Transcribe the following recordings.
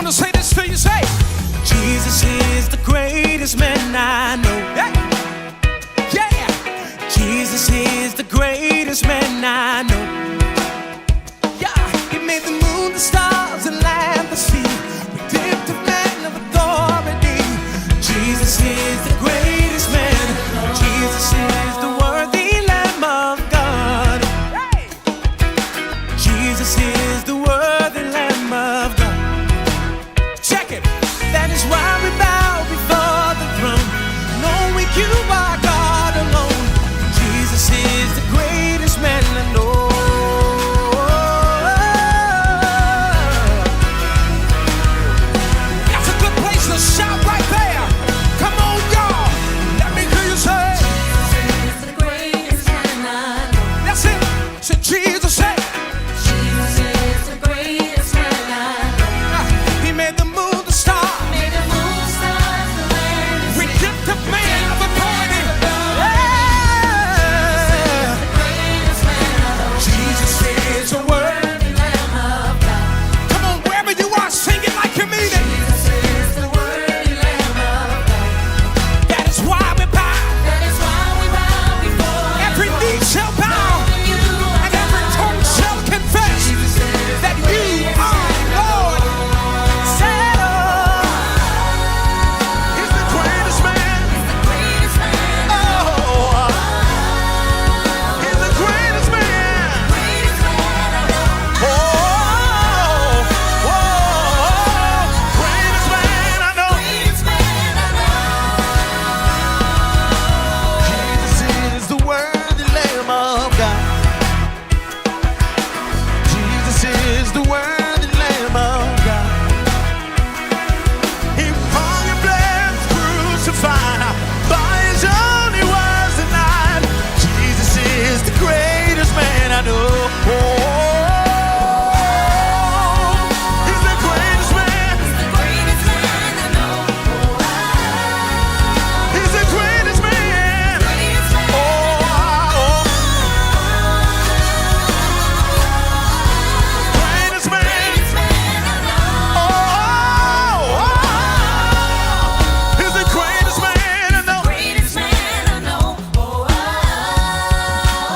want to say this to you, say, Jesus is the greatest man I know. Yeah, Jesus is the greatest man I know. Yeah, he made the moon, the stars, and land, the sea. Redemptive man of authority. Jesus is the greatest man. Jesus is the worthy Lamb of God. Jesus is the worthy Lamb of God. Check it. That is why we bow before the throne, knowing you are God alone. Jesus is the greatest man I know. That's a good place to shout right there. Come on, y'all. Let me hear you say, Jesus is the greatest man I know. that's it. Say, Jesus said, Jesus is the greatest man I know. he made the moon, the stars. Made the moon, stars, the land, the sea. Redemptive man of authority. The greatest man I know. Jesus is the word. Worthy Lamb of God. Come on, wherever you are, sing it like you mean it. Jesus is the worthy Lamb of God. That is why we bow. That is why we bow before Every the knee throne, shall bow, knowing you are and every God tongue alone. shall confess Jesus is that the you greatest are man I Lord. know. Settle. He's the greatest man. The greatest man I know. Oh, he's the greatest man. Greatest man I know. Oh, greatest man I know. Greatest man I know. Jesus is the worthy Lamb of God. Jesus is the worthy Lamb of God. He hung and bled, crucified, by his own he was denied. Jesus is the greatest man I know. He's the greatest man. The greatest man I know. He's the greatest man. Greatest man. Greatest man. Greatest man I know. He's the greatest man I know. Greatest man I know.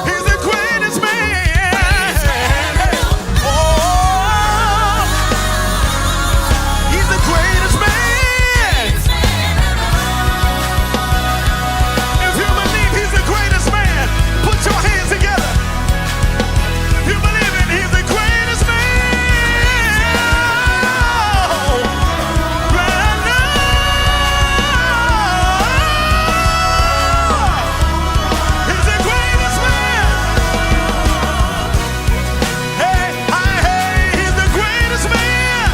He's the greatest man. He's the greatest man. If you believe he's the greatest man, put your hands together. If you believe it, he's the greatest man. Right now. He's the greatest man. Hey, he's the greatest man.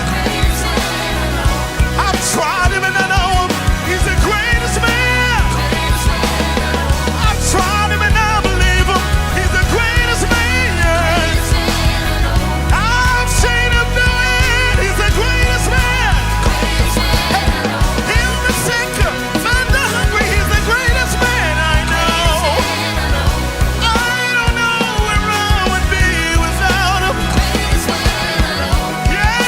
I've tried him and I know him. He's the greatest man. I've tried him and I believe him. He's the greatest man. I've seen him do it. He's the greatest man. Heal the sick, find the hungry. He's the greatest man I know. I don't know where I would be without him. Yeah.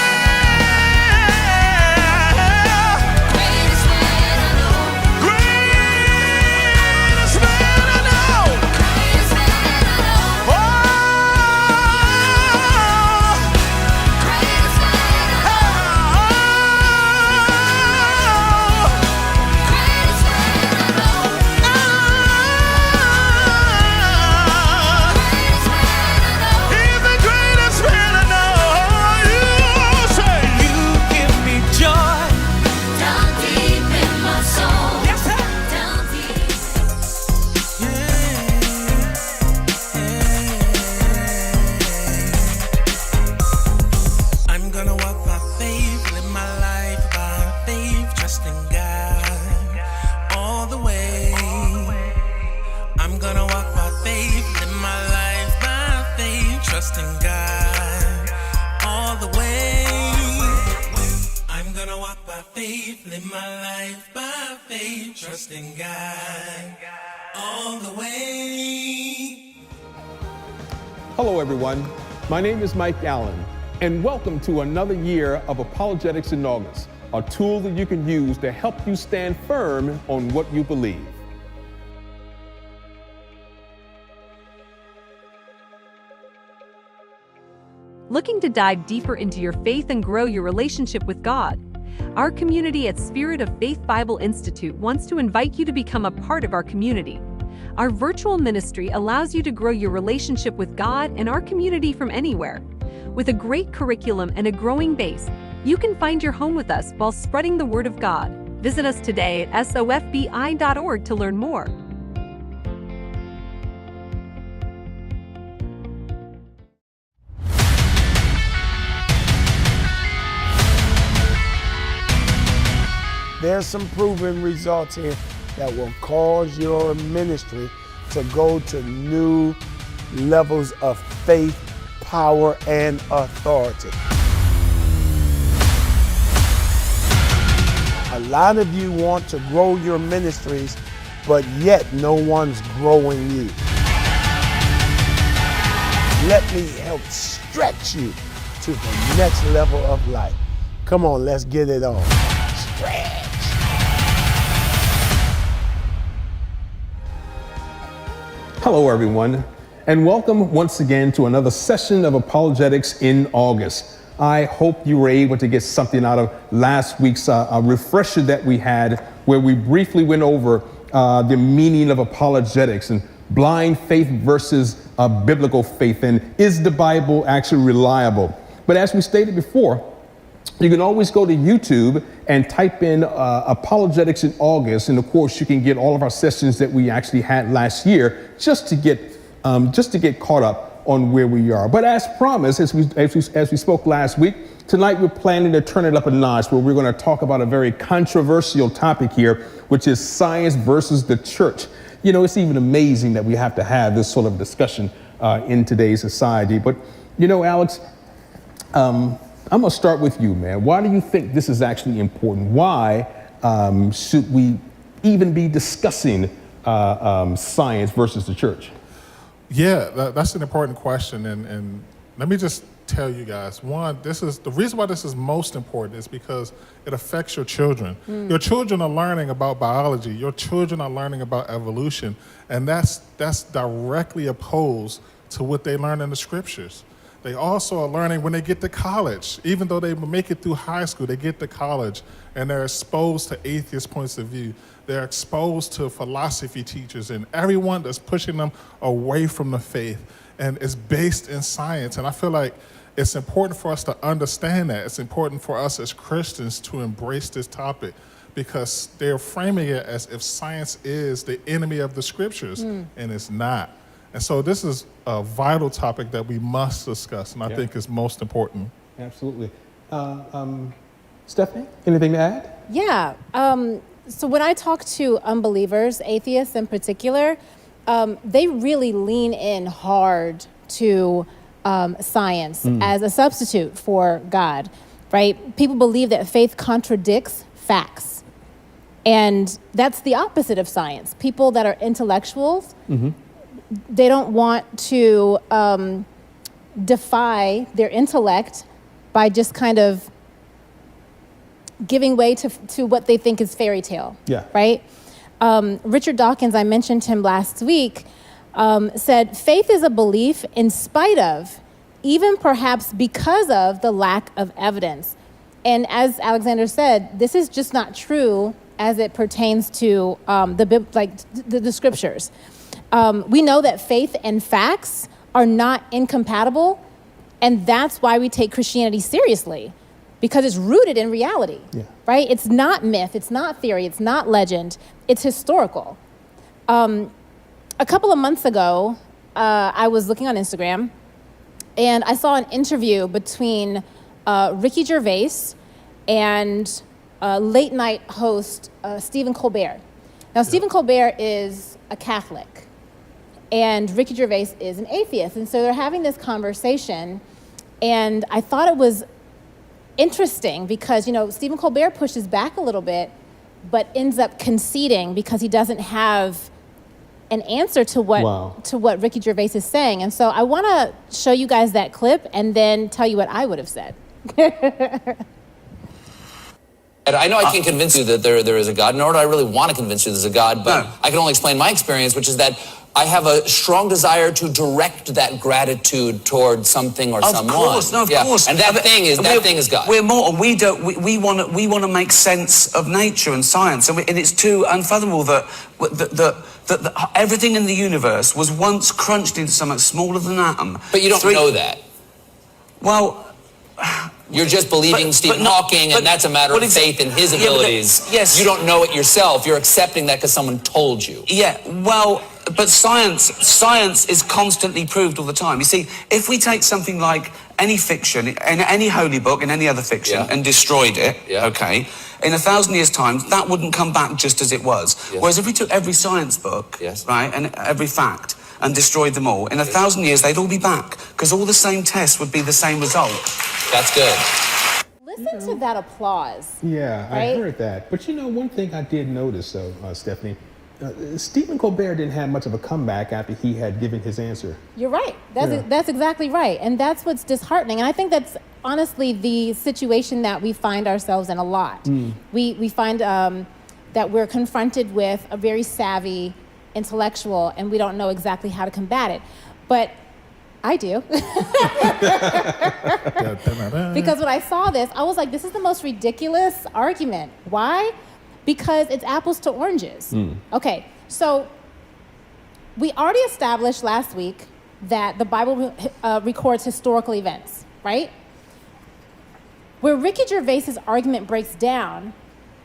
Greatest man I know. Oh. He's the greatest man I know. You say you give me joy. Down deep in my soul. Yes, sir. Down deep. I'm gonna walk by faith, live my life by faith, trusting God all the way. I'm gonna walk by faith, live my life by faith, trusting God all the way. I'm gonna walk by faith, live my life by faith, trusting God all the way. Hello, everyone. My name is Mike Allen, and welcome to another year of Apologetics in August, a tool that you can use to help you stand firm on what you believe. Looking to dive deeper into your faith and grow your relationship with God? Our community at Spirit of Faith Bible Institute wants to invite you to become a part of our community. Our virtual ministry allows you to grow your relationship with God and our community from anywhere. With a great curriculum and a growing base, you can find your home with us while spreading the Word of God. Visit us today at sofbi.org to learn more. There's some proven results here that will cause your ministry to go to new levels of faith, power, and authority. A lot of you want to grow your ministries, but yet no one's growing you. Let me help stretch you to the next level of life. Come on, let's get it on. Stretch. Hello, everyone, and welcome once again to another session of Apologetics in August. I hope you were able to get something out of last week's refresher that we had, where we briefly went over the meaning of apologetics and blind faith versus biblical faith, and is the Bible actually reliable? But as we stated before, you can always go to YouTube and type in Apologetics in August, and of course you can get all of our sessions that we actually had last year, just to get caught up on where we are. But as promised, as we spoke last week, tonight we're planning to turn it up a notch, where we're going to talk about a very controversial topic here, which is science versus the church. You know, it's even amazing that we have to have this sort of discussion in today's society. But you know, Alex, I'm going to start with you, man. Why do you think this is actually important? Why should we even be discussing science versus the church? Yeah, that's an important question. And let me just tell you guys, one, the reason why this is most important is because it affects your children. Your children are learning about biology. Your children are learning about evolution. And that's directly opposed to what they learn in the scriptures. They also are learning when they get to college. Even though they make it through high school, they get to college and they're exposed to atheist points of view. They're exposed to philosophy teachers and everyone that's pushing them away from the faith. And it's based in science. And I feel like it's important for us to understand that. It's important for us as Christians to embrace this topic, because they're framing it as if science is the enemy of the scriptures, and it's not. And so this is a vital topic that we must discuss, and I think is most important. Absolutely. Stephanie, anything to add? Yeah. So when I talk to unbelievers, atheists in particular, they really lean in hard to science as a substitute for God, right? People believe that faith contradicts facts. And that's the opposite of science. People that are intellectuals, they don't want to defy their intellect by just kind of giving way to what they think is fairy tale, right? Richard Dawkins, I mentioned him last week, said, faith is a belief in spite of, even perhaps because of, the lack of evidence. And as Alexander said, this is just not true as it pertains to the scriptures. We know that faith and facts are not incompatible, and that's why we take Christianity seriously, because it's rooted in reality, right? It's not myth, it's not theory, it's not legend, it's historical. A couple of months ago, I was looking on Instagram, and I saw an interview between Ricky Gervais and late night host Stephen Colbert. Now, Stephen Colbert is a Catholic, and Ricky Gervais is an atheist. And so they're having this conversation, and I thought it was interesting because, you know, Stephen Colbert pushes back a little bit, but ends up conceding because he doesn't have an answer to what Ricky Gervais is saying. And so I want to show you guys that clip and then tell you what I would have said. And I know I can't convince you that there is a God, nor do I really want to convince you there's a God, but I can only explain my experience, which is that I have a strong desire to direct that gratitude toward something or someone. Of course. And that thing is God. We're mortal. We want to make sense of nature and science, and it's too unfathomable that everything in the universe was once crunched into something smaller than an atom. But you don't know that. Well, you're just believing Stephen Hawking, and that's a matter of faith in his abilities. Yes. You don't know it yourself. You're accepting that because someone told you. Yeah, well, but science is constantly proved all the time. You see, if we take something like any fiction, in any holy book, in any other fiction, and destroyed it, okay, in 1,000 years' time, that wouldn't come back just as it was. Whereas if we took every science book, right, and every fact, and destroyed them all, in 1,000 years, they'd all be back, because all the same tests would be the same result. That's good. Listen to that applause. Yeah, right? I heard that. But you know, one thing I did notice, though, Stephanie, Stephen Colbert didn't have much of a comeback after he had given his answer. You're right. That's exactly right. And that's what's disheartening. And I think that's honestly the situation that we find ourselves in a lot. We find that we're confronted with a very savvy intellectual and we don't know exactly how to combat it. But I do. Because when I saw this, I was like, this is the most ridiculous argument. Why? Because it's apples to oranges. Okay, so we already established last week that the Bible records historical events, right? Where Ricky Gervais's argument breaks down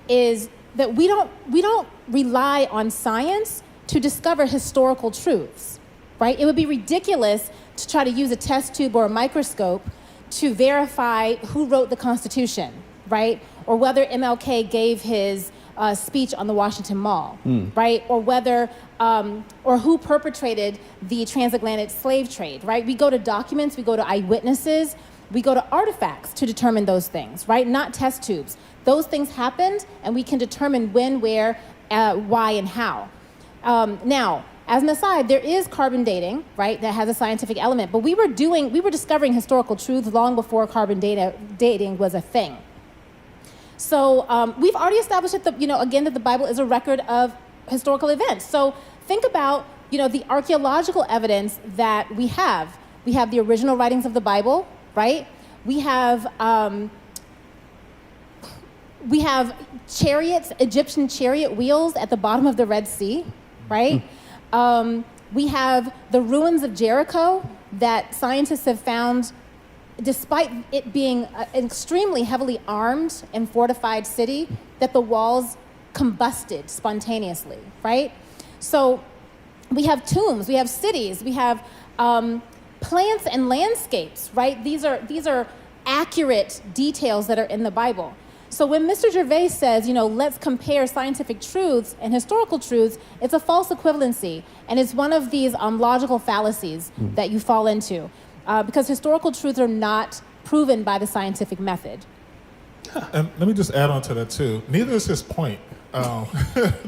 is that we don't rely on science to discover historical truths, right? It would be ridiculous to try to use a test tube or a microscope to verify who wrote the Constitution, right? Or whether MLK gave his speech on the Washington Mall, right? Or whether, or who perpetrated the transatlantic slave trade, right? We go to documents, we go to eyewitnesses, we go to artifacts to determine those things, right? Not test tubes. Those things happened, and we can determine when, where, why, and how. Now, as an aside, there is carbon dating, right? That has a scientific element, but we were discovering historical truths long before carbon dating was a thing. So we've already established that that the Bible is a record of historical events. So think about, the archaeological evidence that we have. We have the original writings of the Bible, right? We have chariots, Egyptian chariot wheels at the bottom of the Red Sea, right? We have the ruins of Jericho that scientists have found, despite it being an extremely heavily armed and fortified city, that the walls combusted spontaneously, right? So we have tombs, we have cities, we have plants and landscapes, right? These are accurate details that are in the Bible. So when Mr. Gervais says, let's compare scientific truths and historical truths, it's a false equivalency. And it's one of these logical fallacies that you fall into. Because historical truths are not proven by the scientific method. And let me just add on to that too. Neither is his point.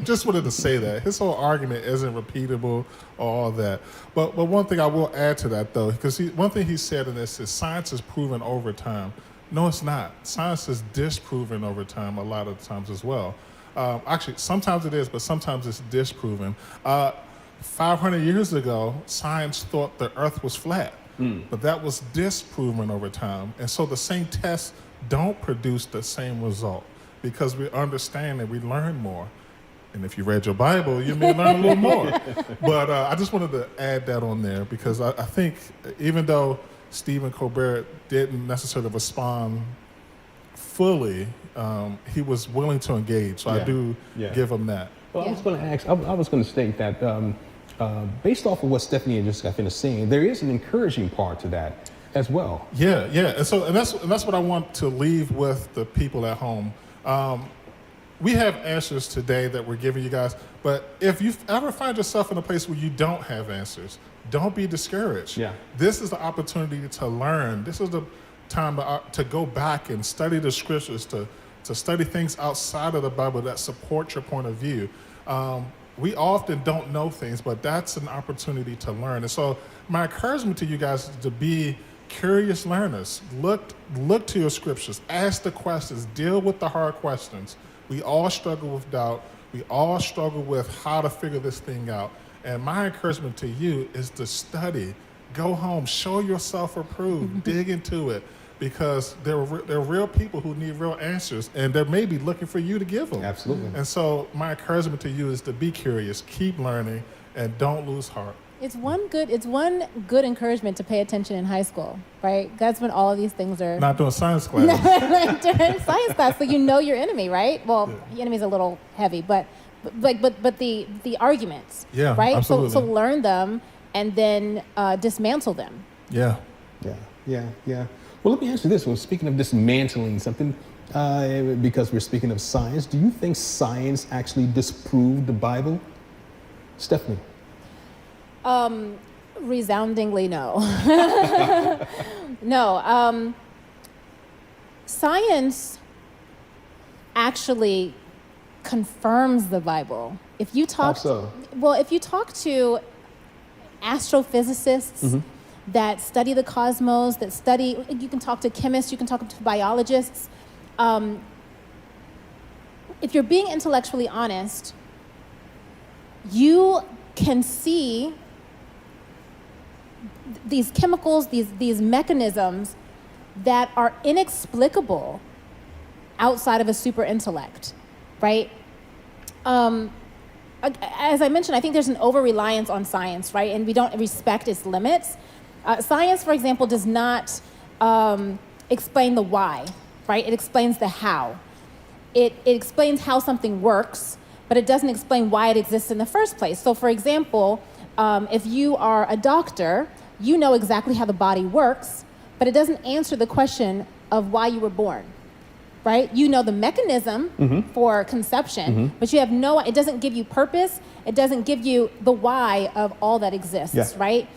Just wanted to say that. His whole argument isn't repeatable or all that. But one thing I will add to that though, because one thing he said in this is science is proven over time. No, it's not. Science is disproven over time a lot of times as well. Actually, sometimes it is, but sometimes it's disproven. 500 years ago, science thought the earth was flat. But that was disproven over time. And so the same tests don't produce the same result because we understand and we learn more. And if you read your Bible, you may learn a little more. But I just wanted to add that on there because I think even though Stephen Colbert didn't necessarily respond fully, he was willing to engage. So I do give him that. Well, I was going to ask, I was going to state that based off of what Stephanie and Jessica finished saying, there is an encouraging part to that as well. Yeah. And that's what I want to leave with the people at home. We have answers today that we're giving you guys, but if you ever find yourself in a place where you don't have answers, don't be discouraged. Yeah. This is the opportunity to learn. This is the time to go back and study the scriptures, to study things outside of the Bible that support your point of view. We often don't know things, but that's an opportunity to learn. And so my encouragement to you guys is to be curious learners. Look to your scriptures, ask the questions, deal with the hard questions. We all struggle with doubt. We all struggle with how to figure this thing out. And my encouragement to you is to study, go home, show yourself approved, dig into it, because there are real people who need real answers, and they may be looking for you to give them. Absolutely. And so my encouragement to you is to be curious, keep learning, and don't lose heart. It's one good encouragement to pay attention in high school, right? That's when all of these things are Not doing science class. during science class, so you know your enemy, right? Well, the enemy's a little heavy, but the arguments, Yeah, right? absolutely. So learn them and then dismantle them. Yeah. Well, let me ask you this. Well, speaking of dismantling something, because we're speaking of science, do you think science actually disproved the Bible? Stephanie? Resoundingly no. No. Science actually confirms the Bible. If you talk, if you talk to astrophysicists that study the cosmos, you can talk to chemists, you can talk to biologists. If you're being intellectually honest, you can see these chemicals, these mechanisms that are inexplicable outside of a super intellect, right? As I mentioned, I think there's an over-reliance on science, right? And we don't respect its limits. Science, for example, does not explain the why, right? It explains the how. It explains how something works, but it doesn't explain why it exists in the first place. So, for example, if you are a doctor, you know exactly how the body works, but it doesn't answer the question of why you were born, right? You know the mechanism for conception, but you have it doesn't give you purpose. It doesn't give you the why of all that exists, right?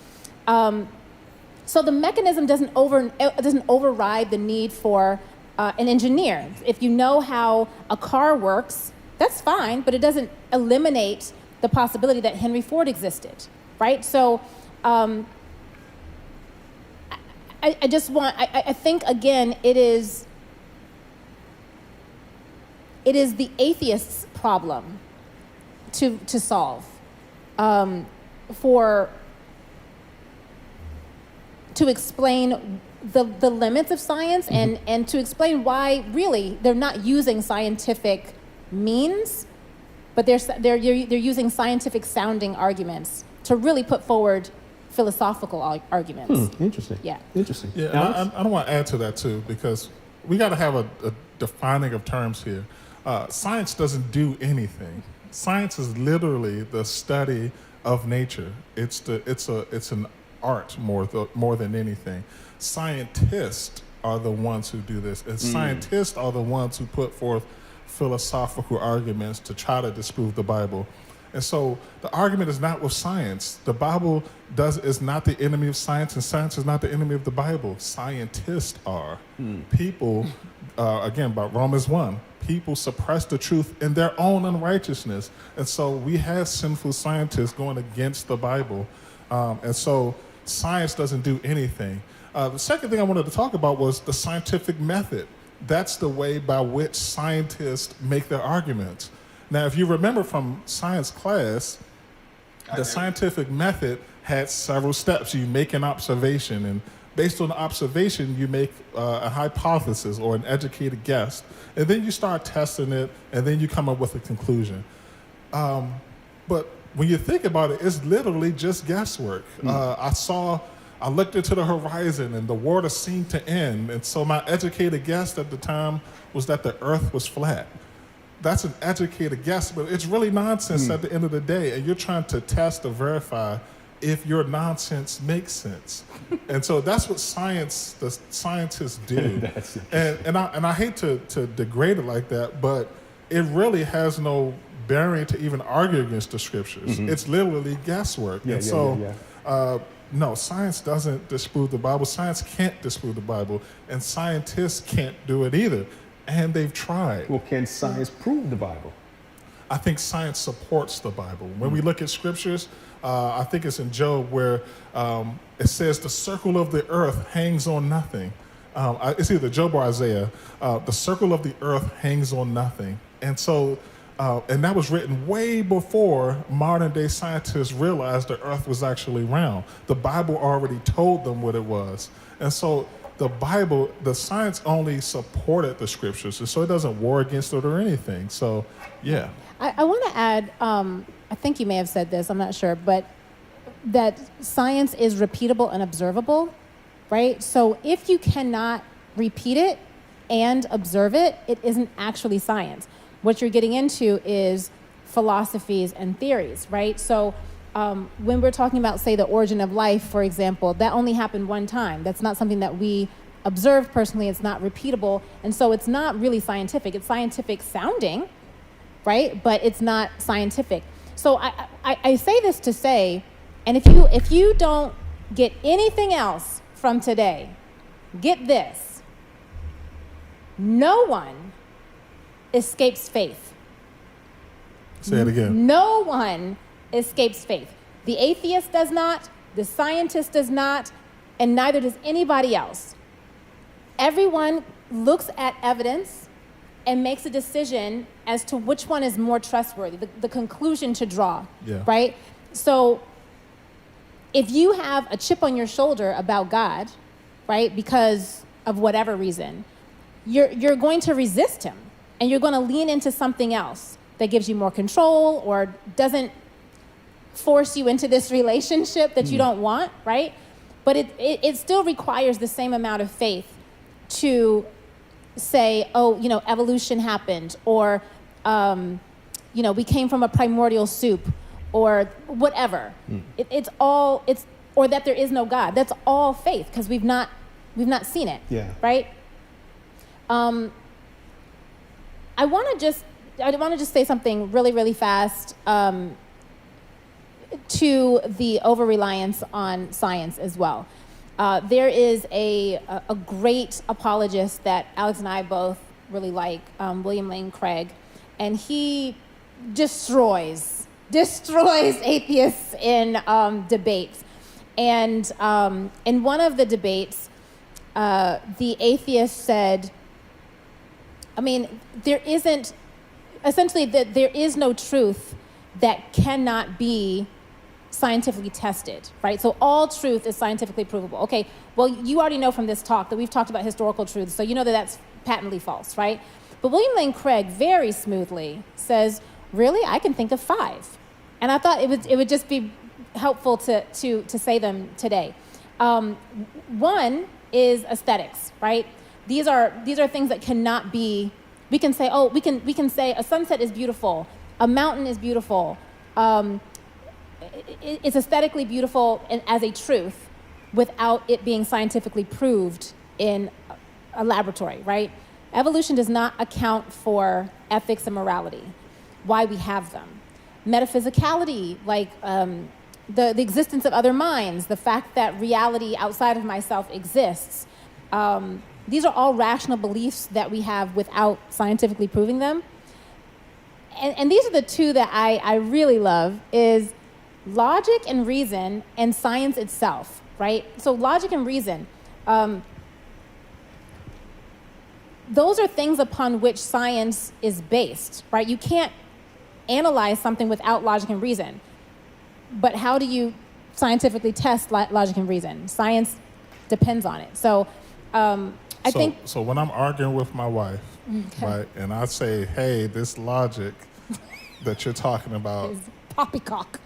So the mechanism doesn't override the need for an engineer. If you know how a car works, that's fine, but it doesn't eliminate the possibility that Henry Ford existed, right? So I think, again, it is the atheist's problem to solve, to explain the limits of science and to explain why really they're not using scientific means, but they're using scientific sounding arguments to really put forward philosophical arguments. Interesting. Yeah. Interesting. Yeah, and I don't want to add to that too, because we got to have a defining of terms here. Science doesn't do anything. Science is literally the study of nature. It's an art more than anything. Scientists are the ones who do this, and scientists are the ones who put forth philosophical arguments to try to disprove the Bible. And so the argument is not with science. The Bible is not the enemy of science, and science is not the enemy of the Bible. Scientists are. People, again, by Romans 1, people suppress the truth in their own unrighteousness. And so we have sinful scientists going against the Bible. And so science doesn't do anything. The second thing I wanted to talk about was the scientific method. That's the way by which scientists make their arguments. Now, if you remember from science class, the scientific method had several steps. You make an observation, and based on the observation, you make a hypothesis or an educated guess, and then you start testing it, and then you come up with a conclusion. But when you think about it, it's literally just guesswork. I looked into the horizon, and the water seemed to end, and so my educated guess at the time was that the earth was flat. That's an educated guess, but it's really nonsense at the end of the day, and you're trying to test or verify if your nonsense makes sense. And so that's what the scientists do. and I hate to degrade it like that, but it really has no bearing to even argue against the scriptures. It's literally guesswork. No, science doesn't disprove the Bible. Science can't disprove the Bible, and scientists can't do it either. And they've tried. Well, can science prove the Bible? I think science supports the Bible. When we look at scriptures, I think it's in Job where it says the circle of the earth hangs on nothing. It's either Job or Isaiah. The circle of the earth hangs on nothing. And so, and that was written way before modern day scientists realized the earth was actually round. The Bible already told them what it was. And so the Bible, the science only supported the scriptures, and so it doesn't war against it or anything. So, yeah. I want to add, I think you may have said this, I'm not sure, but that science is repeatable and observable, right? So if you cannot repeat it and observe it, it isn't actually science. What you're getting into is philosophies and theories, right? So when we're talking about, say, the origin of life, for example, that only happened one time. That's not something that we observed personally. It's not repeatable. And so it's not really scientific. It's scientific sounding, right? But it's not scientific. So I say this to say, and if you don't get anything else from today, get this. No one escapes faith. Say it again. No one escapes faith. The atheist does not, the scientist does not, and neither does anybody else. Everyone looks at evidence and makes a decision as to which one is more trustworthy, the conclusion to draw, right? So if you have a chip on your shoulder about God, right, because of whatever reason, you're going to resist him, and you're going to lean into something else that gives you more control or doesn't force you into this relationship that you don't want, right? But it still requires the same amount of faith to say, oh, evolution happened, or, we came from a primordial soup, or whatever. Or that there is no God. That's all faith, because we've not seen it, right? I want to just say something really, really fast to the over-reliance on science as well. There is a great apologist that Alex and I both really like, William Lane Craig, and he destroys atheists in debates. And in one of the debates, the atheist said, there is no truth that cannot be scientifically tested, right? So all truth is scientifically provable. Okay, well, you already know from this talk that we've talked about historical truths, so you know that that's patently false, right? But William Lane Craig very smoothly says, really, I can think of 5. And I thought it would just be helpful to say them today. One is aesthetics, right? These are things that cannot be. We can say, we can say a sunset is beautiful, a mountain is beautiful. It's aesthetically beautiful and as a truth, without it being scientifically proved in a laboratory, right? Evolution does not account for ethics and morality, why we have them. Metaphysicality, like the existence of other minds, the fact that reality outside of myself exists. These are all rational beliefs that we have without scientifically proving them. And these are the two that I really love, is logic and reason and science itself, right? So logic and reason, those are things upon which science is based, right? You can't analyze something without logic and reason. But how do you scientifically test logic and reason? Science depends on it. So I think... So when I'm arguing with my wife, right, and I say, hey, this logic that you're talking about... is poppycock.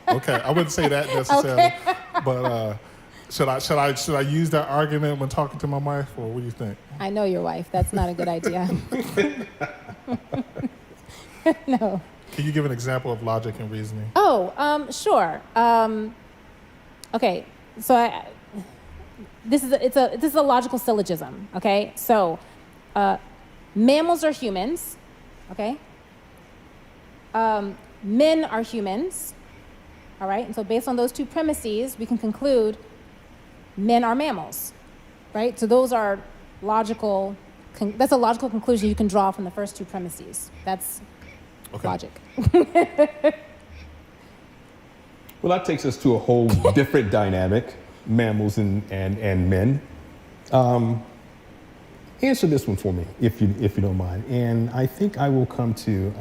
Okay, I wouldn't say that necessarily. Okay. But should I use that argument when talking to my wife, or what do you think? I know your wife. That's not a good idea. No. Can you give an example of logic and reasoning? Oh, sure. Okay, so this is a logical syllogism. Okay, so mammals are humans. Okay. Men are humans. All right, and so based on those two premises, we can conclude men are mammals. Right. So those are logical. That's a logical conclusion you can draw from the first two premises. That's logic. Well, that takes us to a whole different dynamic, mammals and men. Answer this one for me, if you don't mind. And I think I will come to,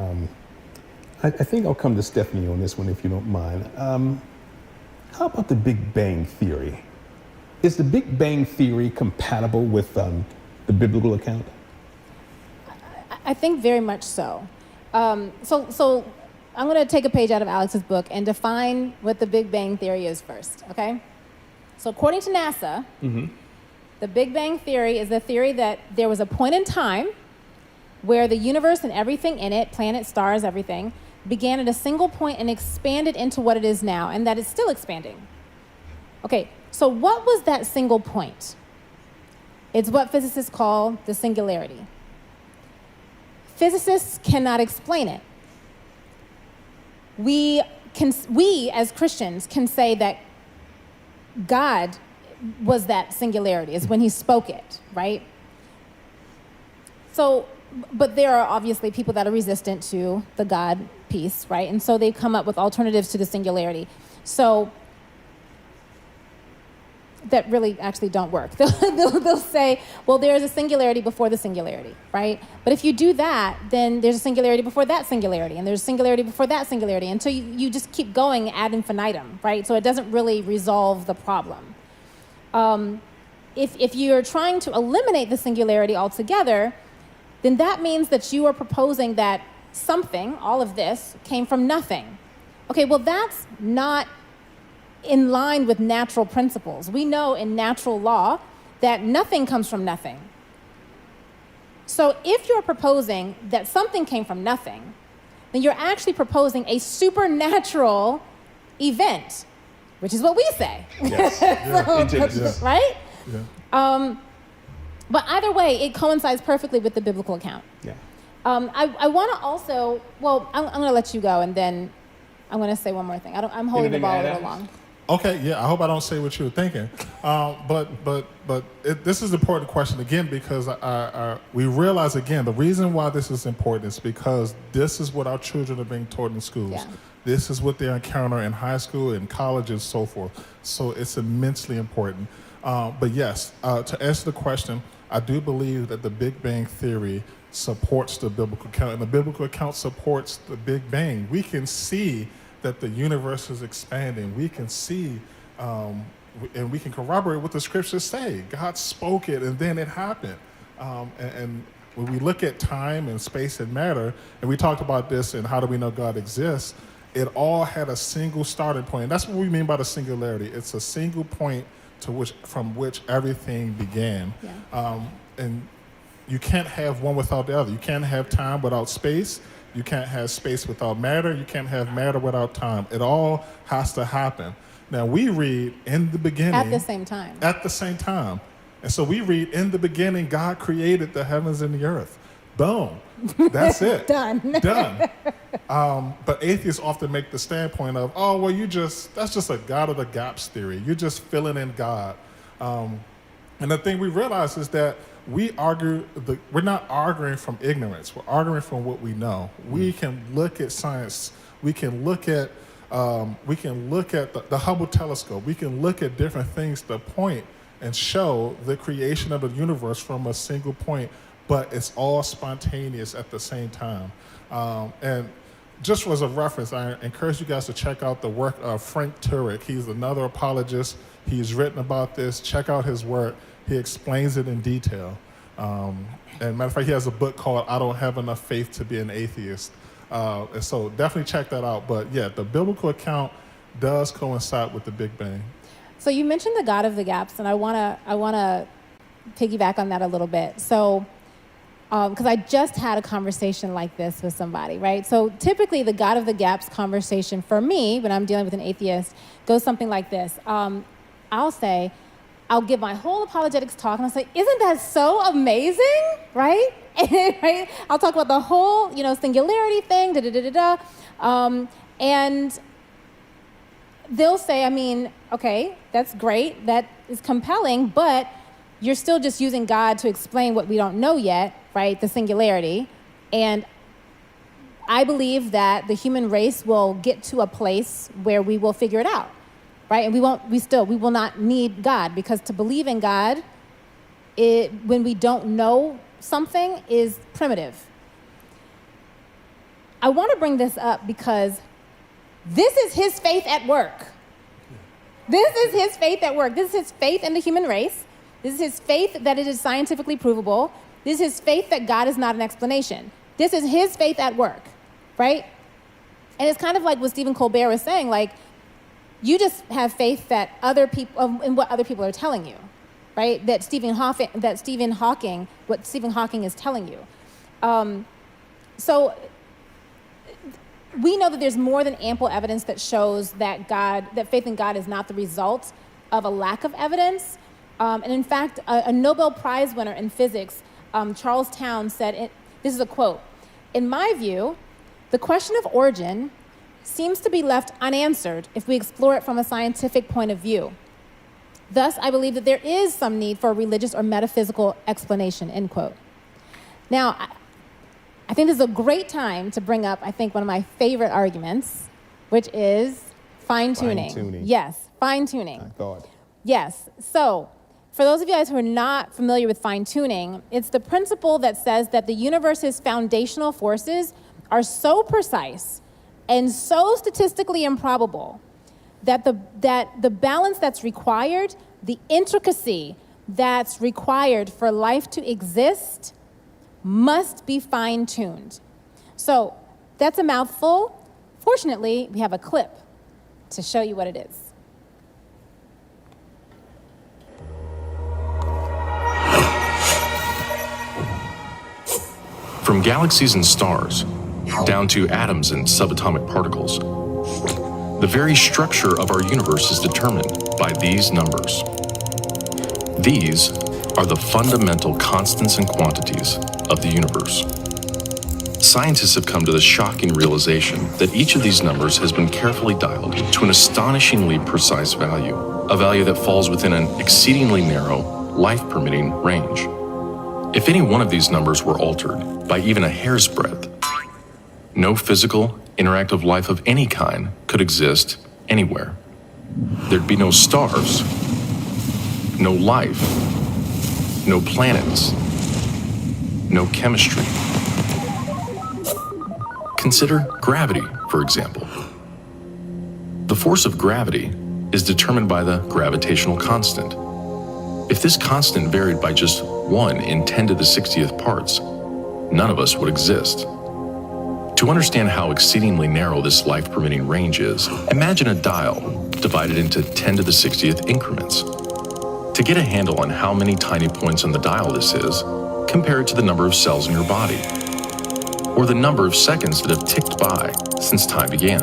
I think I'll come to Stephanie on this one, if you don't mind. How about the Big Bang Theory? Is the Big Bang Theory compatible with the biblical account? I think very much so. So I'm going to take a page out of Alex's book and define what the Big Bang Theory is first, okay? So according to NASA, the Big Bang Theory is the theory that there was a point in time where the universe and everything in it, planets, stars, everything, began at a single point and expanded into what it is now, and that it's still expanding. Okay, so what was that single point? It's what physicists call the singularity. Physicists cannot explain it. We as Christians can say that God was that singularity, is when he spoke it, right? So, but there are obviously people that are resistant to the God piece, right? And so they come up with alternatives to the singularity. So that really actually don't work. They'll say, well, there's a singularity before the singularity, right? But if you do that, then there's a singularity before that singularity, and there's a singularity before that singularity, and so you just keep going ad infinitum, right? So it doesn't really resolve the problem. If you're trying to eliminate the singularity altogether, then that means that you are proposing that something, all of this, came from nothing. Okay, well, that's not in line with natural principles. We know in natural law that nothing comes from nothing. So if you're proposing that something came from nothing, then you're actually proposing a supernatural event, which is what we say. Yes. So, right? Yeah. But either way, it coincides perfectly with the biblical account. Yeah. I want to also, well, I'm going to let you go, and then I'm going to say one more thing. I'm holding the ball a little long. Okay, yeah, I hope I don't say what you were thinking. This is an important question, again, because we realize, again, the reason why this is important is because this is what our children are being taught in schools. Yeah. This is what they encounter in high school, in college, and so forth. So it's immensely important. But yes, to answer the question, I do believe that the Big Bang Theory supports the biblical account, and the biblical account supports the Big Bang. We can see that the universe is expanding. We can see, and we can corroborate what the scriptures say. God spoke it, and then it happened. And when we look at time and space and matter, and we talked about this and how do we know God exists, it all had a single starting point. And that's what we mean by the singularity. It's a single point from which everything began. Yeah. And you can't have one without the other. You can't have time without space. You can't have space without matter. You can't have matter without time. It all has to happen. Now, we read in the beginning. At the same time. At the same time. And so we read, in the beginning, God created the heavens and the earth. Boom. That's it. Done. Done. But atheists often make the standpoint of, oh, well, that's just a God of the gaps theory. You're just filling in God. And the thing we realize is that we're not arguing from ignorance. We're arguing from what we know. We can look at science. We can look at the Hubble telescope. We can look at different things to point and show the creation of the universe from a single point, but it's all spontaneous at the same time. And just as a reference, I encourage you guys to check out the work of Frank Turek. He's another apologist. He's written about this. Check out his work. He explains it in detail. And matter of fact, he has a book called I Don't Have Enough Faith to Be an Atheist. And so definitely check that out. But yeah, the biblical account does coincide with the Big Bang. So you mentioned the God of the gaps, and I wanna piggyback on that a little bit. So, because I just had a conversation like this with somebody, right? So typically the God of the gaps conversation for me, when I'm dealing with an atheist, goes something like this. I'll give my whole apologetics talk, and I'll say, isn't that so amazing, right? Right? I'll talk about the whole, singularity thing, and they'll say, okay, that's great, that is compelling, but you're still just using God to explain what we don't know yet, right? The singularity. And I believe that the human race will get to a place where we will figure it out, right? And we will not need God, because to believe in God, when we don't know something, is primitive. I want to bring this up because this is his faith at work. This is his faith at work. This is his faith in the human race. This is his faith that it is scientifically provable. This is his faith that God is not an explanation. This is his faith at work, right? And it's kind of like what Stephen Colbert was saying, like, you just have faith that other people, in what other people are telling you, right? What Stephen Hawking is telling you. So we know that there's more than ample evidence that shows that faith in God is not the result of a lack of evidence. And in fact, a Nobel Prize winner in physics, Charles Towns, said, this is a quote, "In my view, the question of origin seems to be left unanswered if we explore it from a scientific point of view. Thus, I believe that there is some need for a religious or metaphysical explanation," end quote. Now, I think this is a great time to bring up, I think, one of my favorite arguments, which is fine-tuning. Fine-tuning. Yes, fine-tuning. I thought. Yes. So, for those of you guys who are not familiar with fine-tuning, it's the principle that says that the universe's foundational forces are so precise and so statistically improbable that the balance that's required, the intricacy that's required for life to exist, must be fine-tuned. So that's a mouthful. Fortunately, we have a clip to show you what it is. From galaxies and stars, down to atoms and subatomic particles, the very structure of our universe is determined by these numbers. These are the fundamental constants and quantities of the universe. Scientists have come to the shocking realization that each of these numbers has been carefully dialed to an astonishingly precise value, a value that falls within an exceedingly narrow, life-permitting range. If any one of these numbers were altered by even a hair's breadth, no physical, interactive life of any kind could exist anywhere. There'd be no stars, no life, no planets, no chemistry. Consider gravity, for example. The force of gravity is determined by the gravitational constant. If this constant varied by just 1 in 10 to the 60th parts, none of us would exist. To understand how exceedingly narrow this life-permitting range is, imagine a dial divided into 10 to the 60th increments. To get a handle on how many tiny points on the dial this is, compare it to the number of cells in your body, or the number of seconds that have ticked by since time began.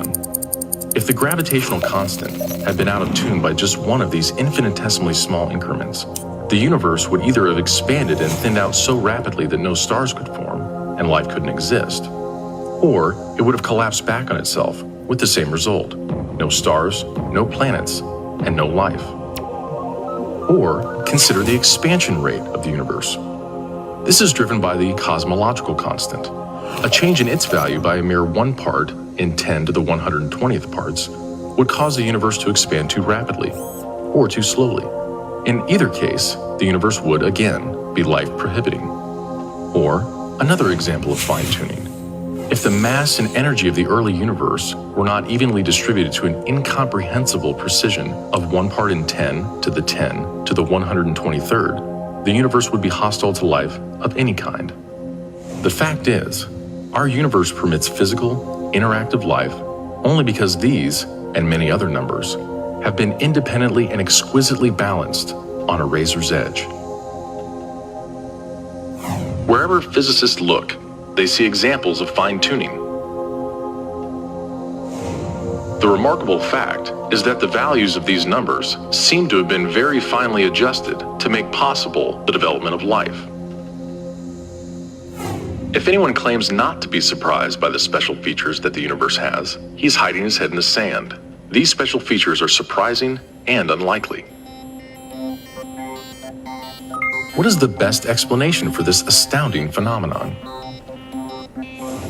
If the gravitational constant had been out of tune by just one of these infinitesimally small increments, the universe would either have expanded and thinned out so rapidly that no stars could form and life couldn't exist, or it would have collapsed back on itself with the same result: no stars, no planets, and no life. Or consider the expansion rate of the universe. This is driven by the cosmological constant. A change in its value by a mere 1 part in 10 to the 120th parts would cause the universe to expand too rapidly or too slowly. In either case, the universe would again be life-prohibiting. Or another example of fine-tuning. If the mass and energy of the early universe were not evenly distributed to an incomprehensible precision of 1 part in 10 to the 10 to the 123rd, the universe would be hostile to life of any kind. The fact is, our universe permits physical, interactive life only because these, and many other numbers, have been independently and exquisitely balanced on a razor's edge. Wherever physicists look, they see examples of fine-tuning. The remarkable fact is that the values of these numbers seem to have been very finely adjusted to make possible the development of life. If anyone claims not to be surprised by the special features that the universe has, he's hiding his head in the sand. These special features are surprising and unlikely. What is the best explanation for this astounding phenomenon?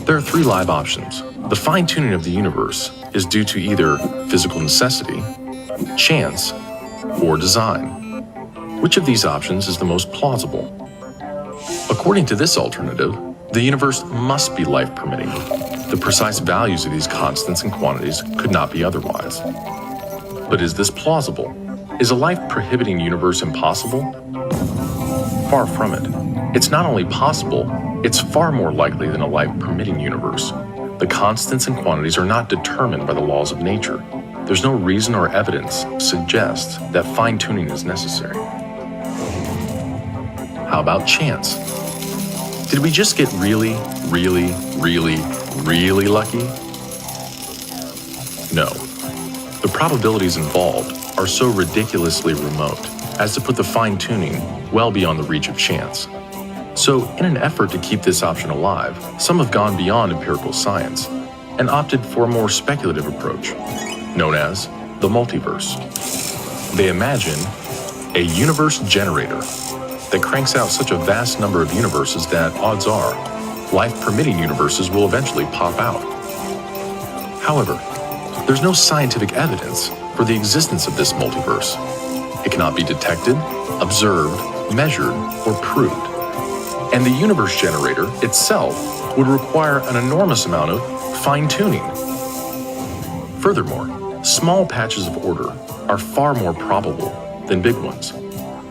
There are three live options. The fine-tuning of the universe is due to either physical necessity, chance, or design. Which of these options is the most plausible? According to this alternative, the universe must be life-permitting. The precise values of these constants and quantities could not be otherwise. But is this plausible? Is a life-prohibiting universe impossible? Far from it. It's not only possible, it's far more likely than a life-permitting universe. The constants and quantities are not determined by the laws of nature. There's no reason or evidence suggests that fine-tuning is necessary. How about chance? Did we just get really lucky? No. The probabilities involved are so ridiculously remote as to put the fine-tuning well beyond the reach of chance. So, in an effort to keep this option alive, some have gone beyond empirical science and opted for a more speculative approach, known as the multiverse. They imagine a universe generator that cranks out such a vast number of universes that, odds are, life-permitting universes will eventually pop out. However, there's no scientific evidence for the existence of this multiverse. It cannot be detected, observed, measured, or proved. And the universe generator itself would require an enormous amount of fine-tuning. Furthermore, small patches of order are far more probable than big ones.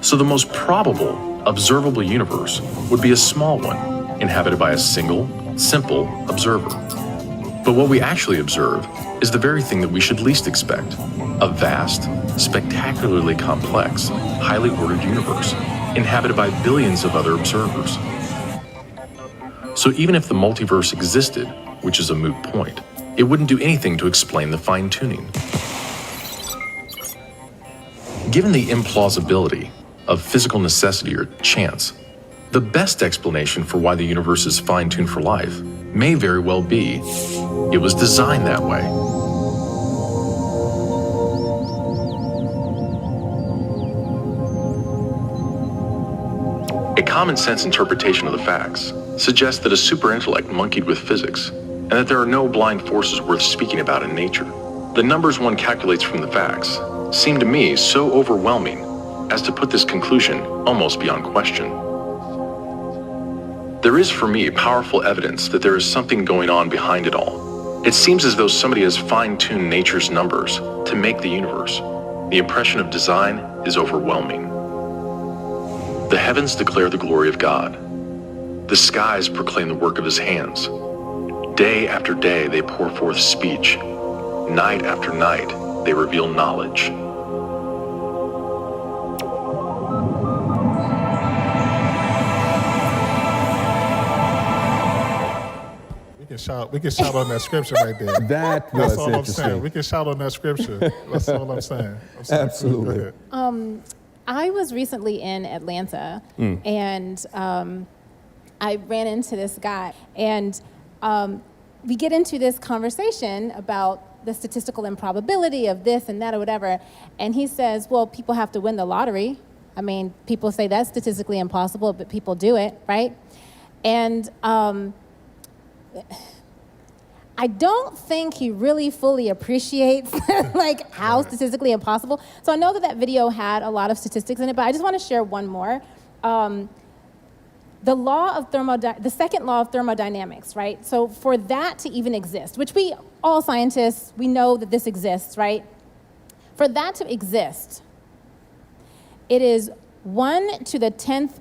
So the most probable observable universe would be a small one, inhabited by a single, simple observer. But what we actually observe is the very thing that we should least expect: a vast, spectacularly complex, highly ordered universe, inhabited by billions of other observers. So even if the multiverse existed, which is a moot point, it wouldn't do anything to explain the fine-tuning. Given the implausibility of physical necessity or chance, the best explanation for why the universe is fine-tuned for life may very well be it was designed that way. A common-sense interpretation of the facts suggests that a superintellect monkeyed with physics, and that there are no blind forces worth speaking about in nature. The numbers one calculates from the facts seem to me so overwhelming as to put this conclusion almost beyond question. There is for me powerful evidence that there is something going on behind it all. It seems as though somebody has fine-tuned nature's numbers to make the universe. The impression of design is overwhelming. The heavens declare the glory of God. The skies proclaim the work of his hands. Day after day they pour forth speech. Night after night they reveal knowledge. We can shout on that scripture right there. That's all interesting. I'm saying. We can shout on that scripture. That's all I'm saying. Absolutely. I was recently in Atlanta, and I ran into this guy, and we get into this conversation about the statistical improbability of this and that or whatever, and he says, well, people have to win the lottery. I mean, people say that's statistically impossible, but people do it, right? And I don't think he really fully appreciates like how statistically impossible. So I know that video had a lot of statistics in it, but I just want to share one more. The second law of thermodynamics, right? So for that to even exist, which we all scientists, we know that this exists, right? For that to exist, it is 1 to the 10th,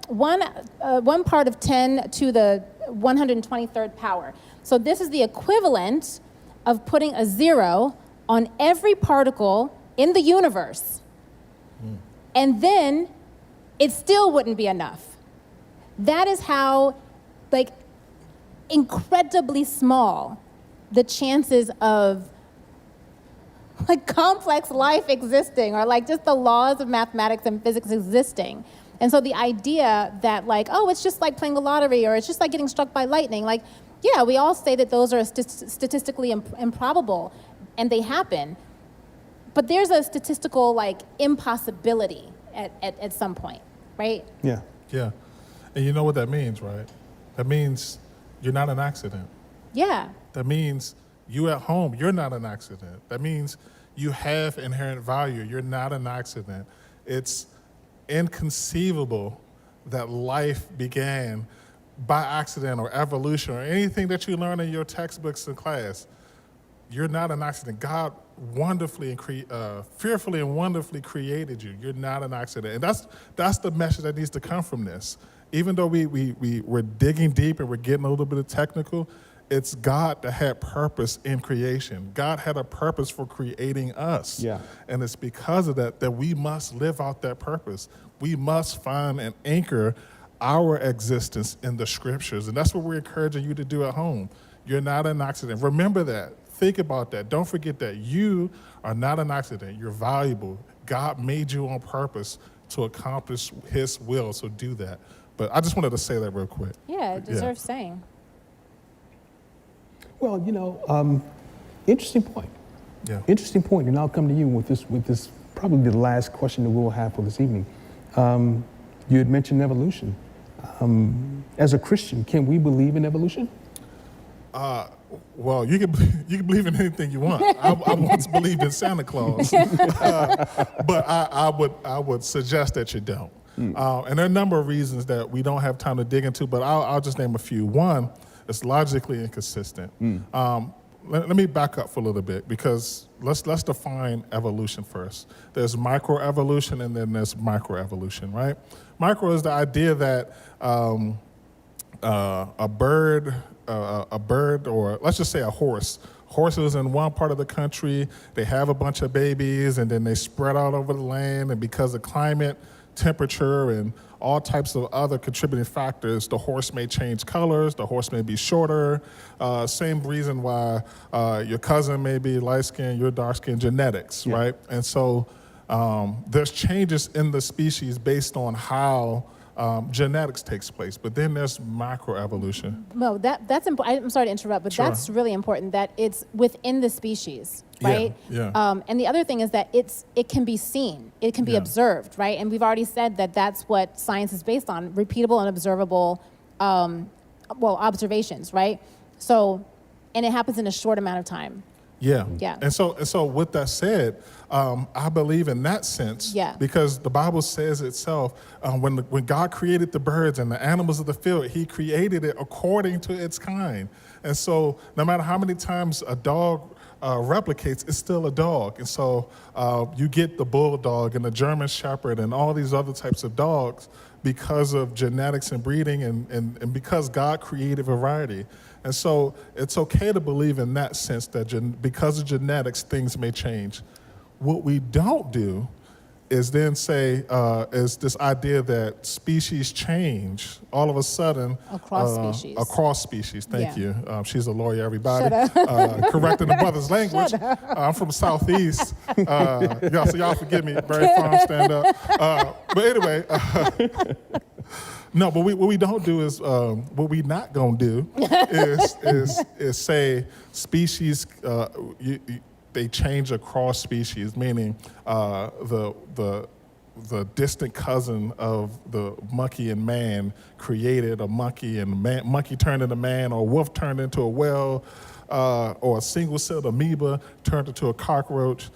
one part of 10 to the 123rd power. So this is the equivalent of putting a 0 on every particle in the universe. And then it still wouldn't be enough. That is how, like, incredibly small the chances of like complex life existing, or like just the laws of mathematics and physics existing. And so the idea that like, oh, it's just like playing the lottery, or it's just like getting struck by lightning, like, yeah, we all say that those are statistically improbable, and they happen. But there's a statistical like impossibility at some point, right? Yeah. Yeah. And you know what that means, right? That means you're not an accident. Yeah. That means you at home, you're not an accident. That means you have inherent value. You're not an accident. It's inconceivable that life began by accident or evolution or anything that you learn in your textbooks in class. You're not an accident. God wonderfully and fearfully and wonderfully created you. You're not an accident. And that's the message that needs to come from this. Even though we're digging deep and we're getting a little bit of technical, it's God that had purpose in creation. God had a purpose for creating us. Yeah. And it's because of that we must live out that purpose. We must find and anchor our existence in the scriptures. And that's what we're encouraging you to do at home. You're not an accident. Remember that. Think about that. Don't forget that. You are not an accident. You're valuable. God made you on purpose to accomplish his will, so do that. But I just wanted to say that real quick. Yeah, it deserves saying. Well, you know, interesting point. Yeah. Interesting point, and I'll come to you with this probably the last question that we'll have for this evening. You had mentioned evolution. As a Christian, can we believe in evolution? Well, you can believe in anything you want. I once believed in Santa Claus, but I would suggest that you don't. And there are a number of reasons that we don't have time to dig into, but I'll just name a few. One, it's logically inconsistent. Let me back up for a little bit, because let's define evolution first. There's microevolution and then there's microevolution, right? Micro is the idea that a bird, or let's just say a horse. Horses in one part of the country, they have a bunch of babies and then they spread out over the land, and because of climate, temperature, and all types of other contributing factors, the horse may change colors, the horse may be shorter. Same reason why your cousin may be light-skinned, you're dark-skinned, genetics, right? And so there's changes in the species based on how genetics takes place, but then there's macroevolution. No, that's important. I'm sorry to interrupt, but that's really important, that it's within the species, right? Yeah. And the other thing is that it can be seen, it can be observed, right? And we've already said that that's what science is based on: repeatable and observable, observations, right? So, and it happens in a short amount of time. Yeah. Yeah. And so with that said, I believe in that sense, because the Bible says itself, when God created the birds and the animals of the field, he created it according to its kind. And so no matter how many times a dog replicates, it's still a dog. And so you get the bulldog and the German shepherd and all these other types of dogs because of genetics and breeding, and because God created variety. And so it's okay to believe in that sense that because of genetics, things may change. What we don't do is then say, is this idea that species change all of a sudden. Across species. Across species, thank you. She's a lawyer, everybody. Correcting the brother's language. I'm from Southeast. Y'all forgive me, very firm stand up. But anyway, no, but what we don't do is, what we not gonna do is say species, they change across species, meaning the distant cousin of the monkey and man created a monkey, and monkey turned into man, or wolf turned into a whale, or a single-celled amoeba turned into a cockroach.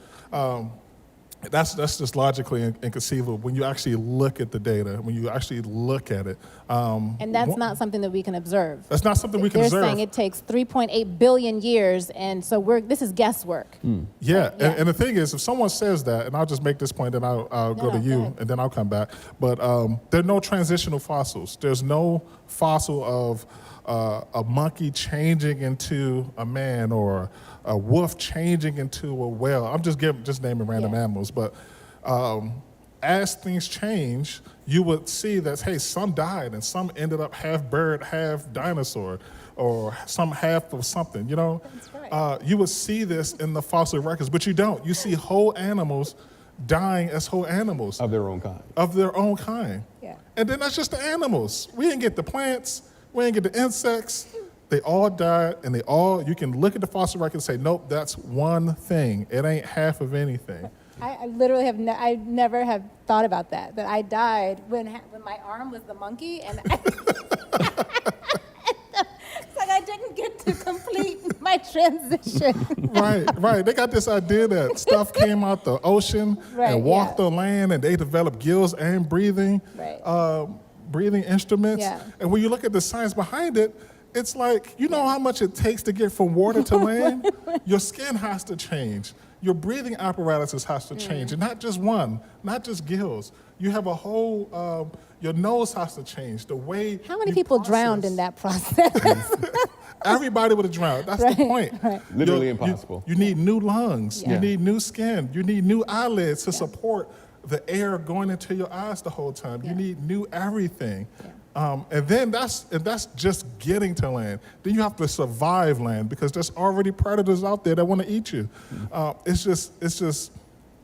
That's just logically inconceivable when you actually look at the data, when you actually look at it. And that's not something that we can observe. That's not something we can observe. They're saying it takes 3.8 billion years, and so this is guesswork. Yeah, and the thing is, if someone says that, and I'll just make this point, then I'll go to you, and then I'll come back. But there are no transitional fossils. There's no fossil of a monkey changing into a man, or a wolf changing into a whale. I'm just naming random animals, but as things change, you would see that, hey, some died and some ended up half bird, half dinosaur, or some half of something, you know? That's right. You would see this in the fossil records, but you don't. You see whole animals dying as whole animals. Of their own kind. Of their own kind. Yeah. And then that's just the animals. We didn't get the plants, we didn't get the insects. They all died, and you can look at the fossil record and say, nope, that's one thing. It ain't half of anything. I literally I never have thought about that I died when my arm was the monkey, and so transition. Right. They got this idea that stuff came out the ocean and walked on land, and they developed gills and breathing instruments. Yeah. And when you look at the science behind it, it's like, you know how much it takes to get from water to land? Your skin has to change. Your breathing apparatus has to change. And not just one, not just gills. You have a whole, your nose has to change. The way How many people drowned in that process? Everybody would have drowned. That's the point. Literally impossible. You need new lungs. You need new skin. You need new eyelids to support the air going into your eyes the whole time. You need new everything. And then that's just getting to land. Then you have to survive land because there's already predators out there that want to eat you.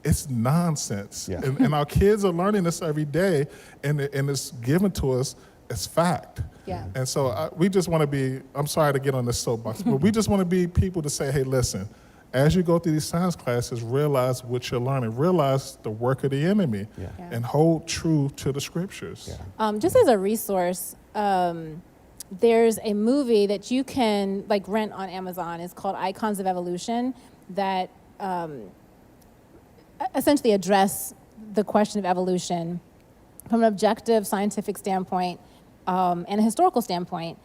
It's nonsense. And our kids are learning this every day, and it's given to us as fact. And so we just want to be, I'm sorry to get on this soapbox, but we just want to be people to say, hey, listen, as you go through these science classes, realize what you're learning, realize the work of the enemy, and hold true to the scriptures. Just as a resource, there's a movie that you can rent on Amazon. It's called Icons of Evolution, that essentially address the question of evolution from an objective scientific standpoint and a historical standpoint.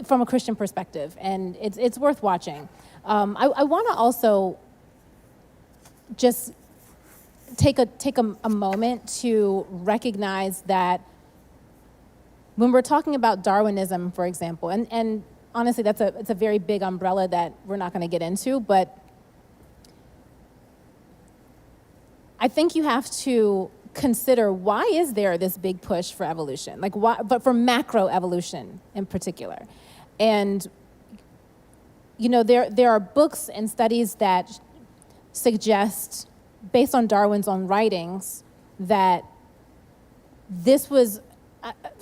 From a Christian perspective, and it's worth watching. I want to also just take a moment to recognize that when we're talking about Darwinism, for example, and honestly, it's a very big umbrella that we're not going to get into, but I think you have to consider, why is there this big push for evolution? Why, but for macro evolution in particular. And, there are books and studies that suggest, based on Darwin's own writings, that this was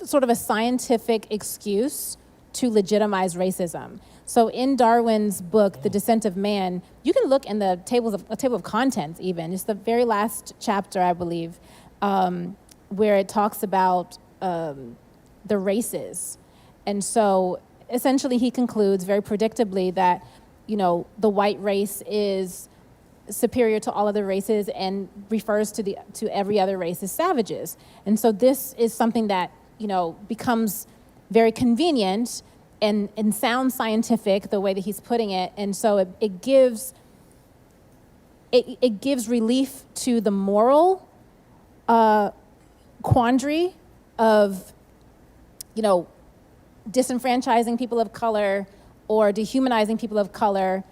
sort of a scientific excuse to legitimize racism. So in Darwin's book, The Descent of Man, you can look in the table of contents even, it's the very last chapter, I believe, where it talks about the races. And so essentially he concludes very predictably that, the white race is superior to all other races and refers to every other race as savages. And so this is something that, becomes very convenient and sounds scientific the way that he's putting it. And so it gives relief to the moral quandary of, disenfranchising people of color or dehumanizing people of color,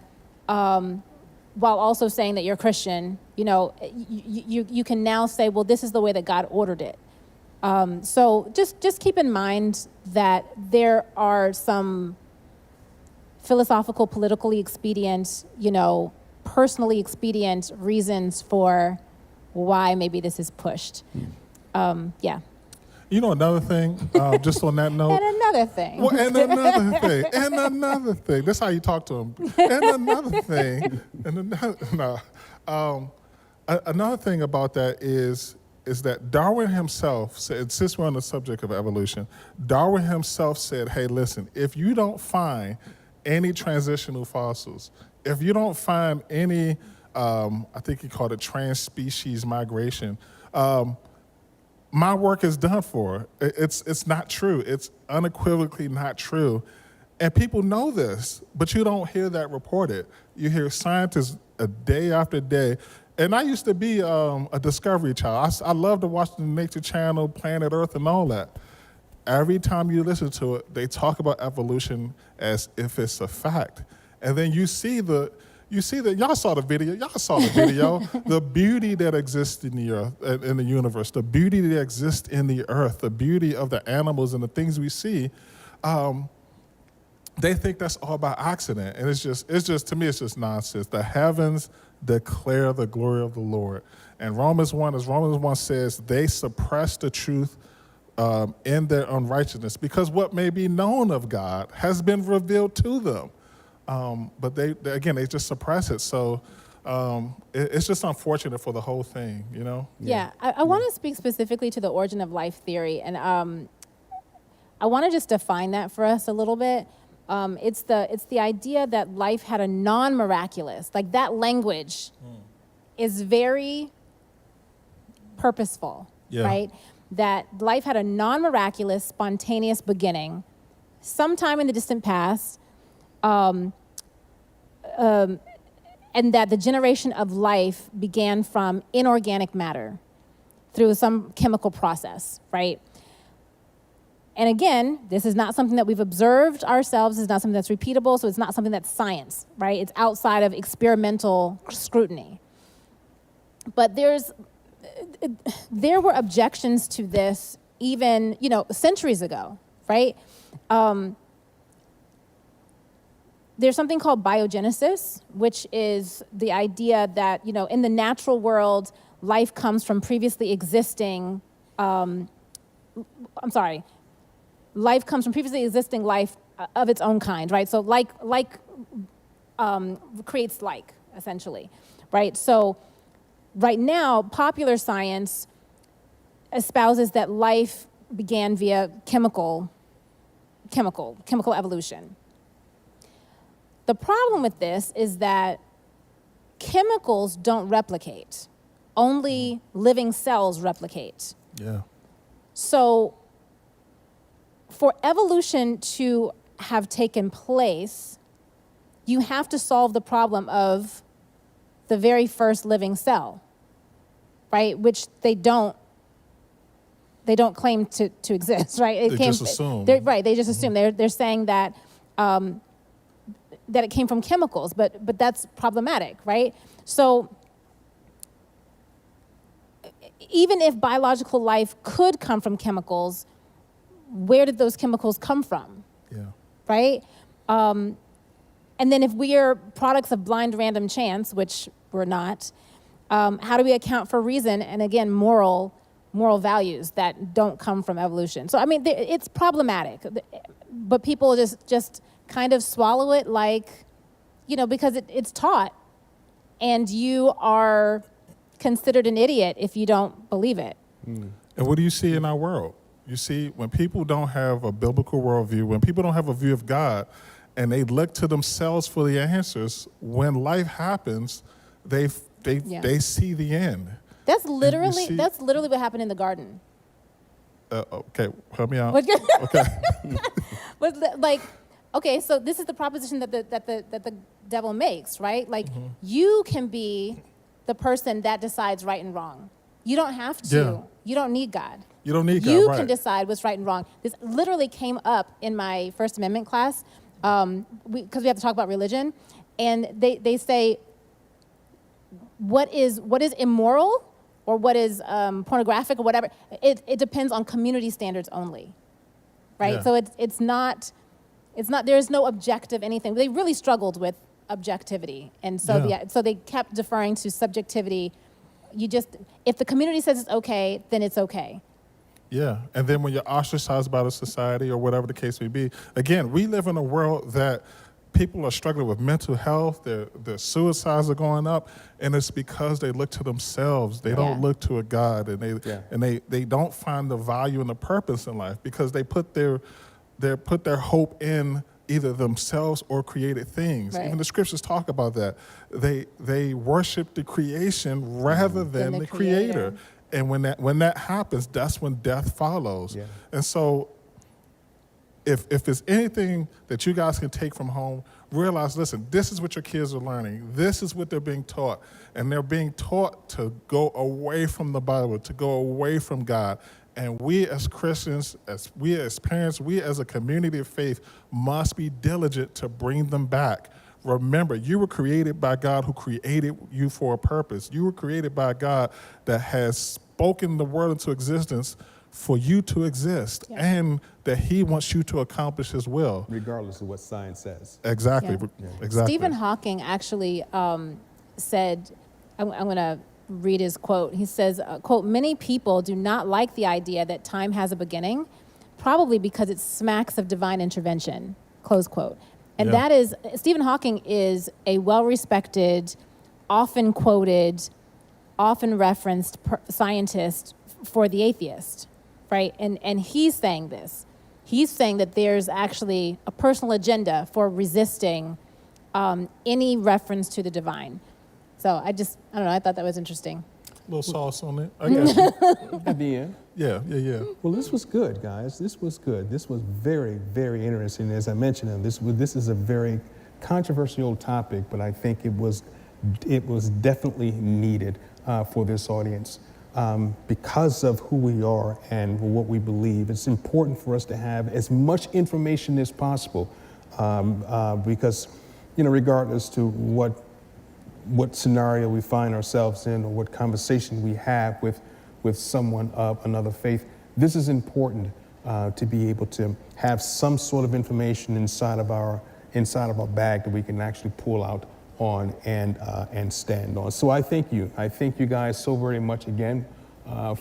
while also saying that you're Christian. You can now say, well, this is the way that God ordered it. So just keep in mind that there are some philosophical, politically expedient, personally expedient reasons for why maybe this is pushed. Another thing, just on that note. And another thing. Well, and another thing. And another thing. That's how you talk to them. And another thing. Another thing about that is that Darwin himself said, since we're on the subject of evolution, Darwin himself said, hey, listen, if you don't find any transitional fossils, if you don't find any, I think he called it trans-species migration, my work is done for. It's not true. It's unequivocally not true. And people know this, but you don't hear that reported. You hear scientists a day after day. And I used to be a Discovery child. I love to watch the Nature Channel, Planet Earth, and all that. Every time you listen to it, they talk about evolution as if it's a fact. And then you see that y'all saw the video, the beauty that exists in the earth, in the universe, the beauty that exists in the earth, the beauty of the animals and the things we see. They think that's all by accident. And it's just, to me, it's just nonsense. The heavens declare the glory of the Lord. And Romans 1 says, they suppress the truth in their unrighteousness because what may be known of God has been revealed to them. But they just suppress it. So it's just unfortunate for the whole thing, Yeah. I want to speak specifically to the origin of life theory. And I want to just define that for us a little bit. It's the idea that life had a non-miraculous, like that language is very purposeful, right? That life had a non-miraculous, spontaneous beginning sometime in the distant past, and that the generation of life began from inorganic matter through some chemical process, right? And again, this is not something that we've observed ourselves. It's not something that's repeatable, so it's not something that's science, right? It's outside of experimental scrutiny. But there were objections to this even, centuries ago, right? There's something called biogenesis, which is the idea that, in the natural world, life comes from previously existing, life comes from previously existing life of its own kind, right? So like creates like, essentially, right? So right now, popular science espouses that life began via chemical evolution. The problem with this is that chemicals don't replicate. Only living cells replicate. Yeah. So for evolution to have taken place, you have to solve the problem of the very first living cell, right? Which they don't claim to exist, right? They just assume. Right, they just assume. They're saying that that it came from chemicals, but that's problematic, right? So even if biological life could come from chemicals, where did those chemicals come from? Yeah. Right? And then if we are products of blind random chance, which we're not, how do we account for reason and, again, moral values that don't come from evolution? So, I mean, it's problematic, but people just kind of swallow it like, because it's taught, and you are considered an idiot if you don't believe it. And what do you see in our world? You see, when people don't have a biblical worldview, when people don't have a view of God, and they look to themselves for the answers, when life happens, they see the end. That's literally what happened in the garden. Okay, help me out. Okay. Okay, so this is the proposition that the devil makes, right? Like, you can be the person that decides right and wrong. You don't have to. Yeah. You don't need God. You don't need God, You right. can decide what's right and wrong. This literally came up in my First Amendment class, because we have to talk about religion, and they say, what is immoral or what is pornographic or whatever, it depends on community standards only, right? Yeah. So it's not, there is no objective anything. They really struggled with objectivity, and so so they kept deferring to subjectivity. If the community says it's okay, then it's okay. Yeah, and then when you're ostracized by the society or whatever the case may be, again, we live in a world that people are struggling with mental health, their suicides are going up, and it's because they look to themselves. They don't look to a God, and they don't find the value and the purpose in life because they put their hope in either themselves or created things. Right. Even the scriptures talk about that. They worship the creation rather than the creator. And when that happens, that's when death follows. Yeah. And so if there's anything that you guys can take from home, realize, listen, this is what your kids are learning. This is what they're being taught. And they're being taught to go away from the Bible, to go away from God. And we as Christians, we as parents, we as a community of faith must be diligent to bring them back. Remember, you were created by God who created you for a purpose. You were created by God that has spoken the world into existence for you to exist, and that he wants you to accomplish his will. Regardless of what science says. Exactly. Yeah. Exactly. Stephen Hawking actually said, I'm going to read his quote. He says, quote, "Many people do not like the idea that time has a beginning, probably because it smacks of divine intervention," close quote. And that is, Stephen Hawking is a well-respected, often quoted, often referenced scientist for the atheist, right? And he's saying this. He's saying that there's actually a personal agenda for resisting any reference to the divine. So I don't know, I thought that was interesting. A little sauce on it. I got you. At the end. Yeah. Well, this was good, guys. This was good. This was very, very interesting. As I mentioned, this is a very controversial topic, but I think it was definitely needed for this audience because of who we are and what we believe. It's important for us to have as much information as possible because, regardless to what scenario we find ourselves in or what conversation we have with someone of another faith, this is important to be able to have some sort of information inside of our bag that we can actually pull out on and stand on. So I thank you. I thank you guys so very much again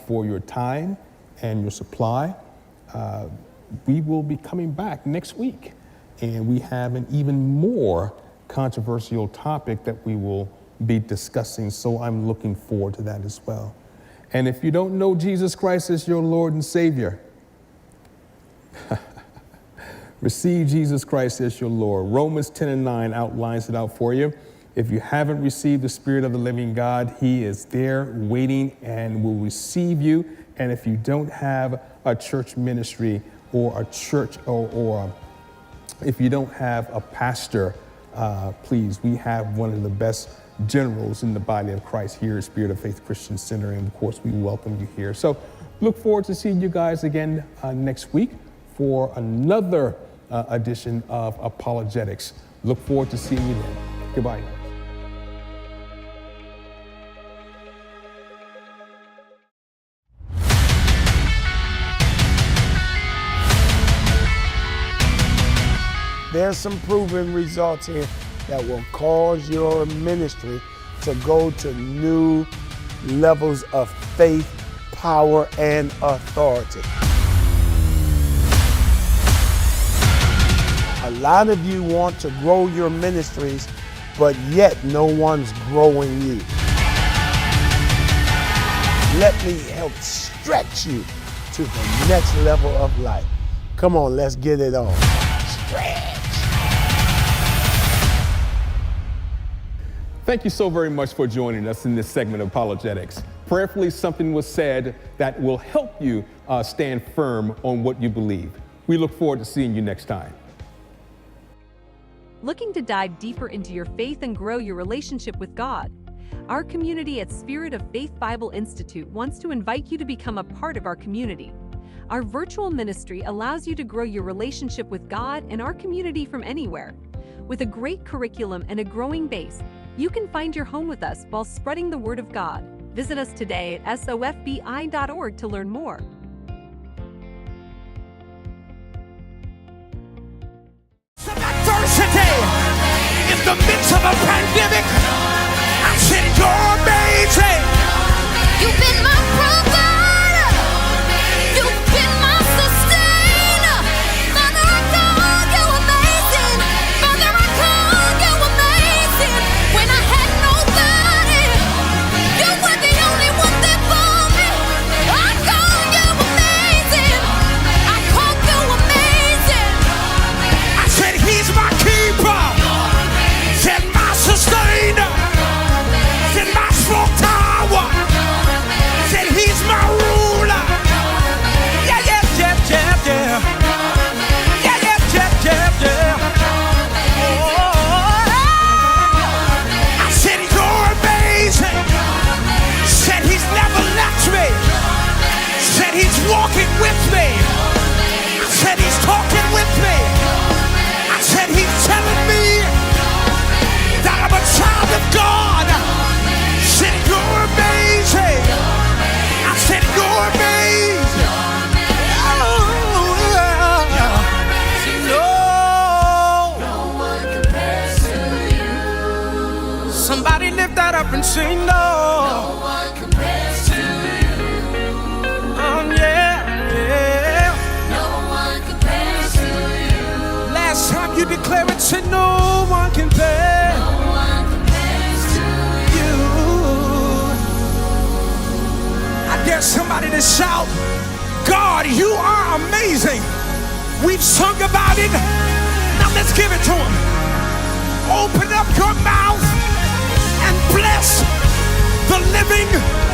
for your time and your supply. We will be coming back next week, and we have an even more controversial topic that we will be discussing, so I'm looking forward to that as well. And if you don't know Jesus Christ as your Lord and Savior, receive Jesus Christ as your Lord. Romans 10:9 outlines it out for you. If you haven't received the Spirit of the living God, He is there waiting and will receive you. And if you don't have a church ministry or a church or if you don't have a pastor, please, we have one of the best generals in the body of Christ here at Spirit of Faith Christian Center. And of course, we welcome you here. So look forward to seeing you guys again next week for another edition of Apologetics. Look forward to seeing you then. Goodbye. There's some proven results here that will cause your ministry to go to new levels of faith, power, and authority. A lot of you want to grow your ministries, but yet no one's growing you. Let me help stretch you to the next level of life. Come on, let's get it on. Stretch. Thank you so very much for joining us in this segment of Apologetics. Prayerfully, something was said that will help you stand firm on what you believe. We look forward to seeing you next time. Looking to dive deeper into your faith and grow your relationship with God? Our community at Spirit of Faith Bible Institute wants to invite you to become a part of our community. Our virtual ministry allows you to grow your relationship with God and our community from anywhere. With a great curriculum and a growing base, you can find your home with us while spreading the Word of God. Visit us today at sofbi.org to learn more. Adversity in the midst of a pandemic, I said you're amazing. You've been my provider. You've been my sustainer. Father, I call you amazing. Father, I call you amazing. When I had nobody, you were the only one that for me. I call you amazing. I call you amazing. I said he's my keeper. Said my sustainer. Said my strong tower. Said he's my ruler. Yeah, yeah, yeah, yeah, yeah. Yeah, yeah, yeah, yeah, yeah. Oh, I said you're amazing. Said he's never left me. Said he's walking with me. I said he's talking with me. I said he's telling me that I'm a child of God. Said you're amazing. I said you're amazing. No. Somebody lift that up and say no. No one compares to you. Yeah, yeah. No one compares to you. Last time you declared it, said no one compares. No one compares to you. I dare somebody to shout, God, you are amazing. We've sung about it. Now let's give it to him. Open up your mouth and bless the living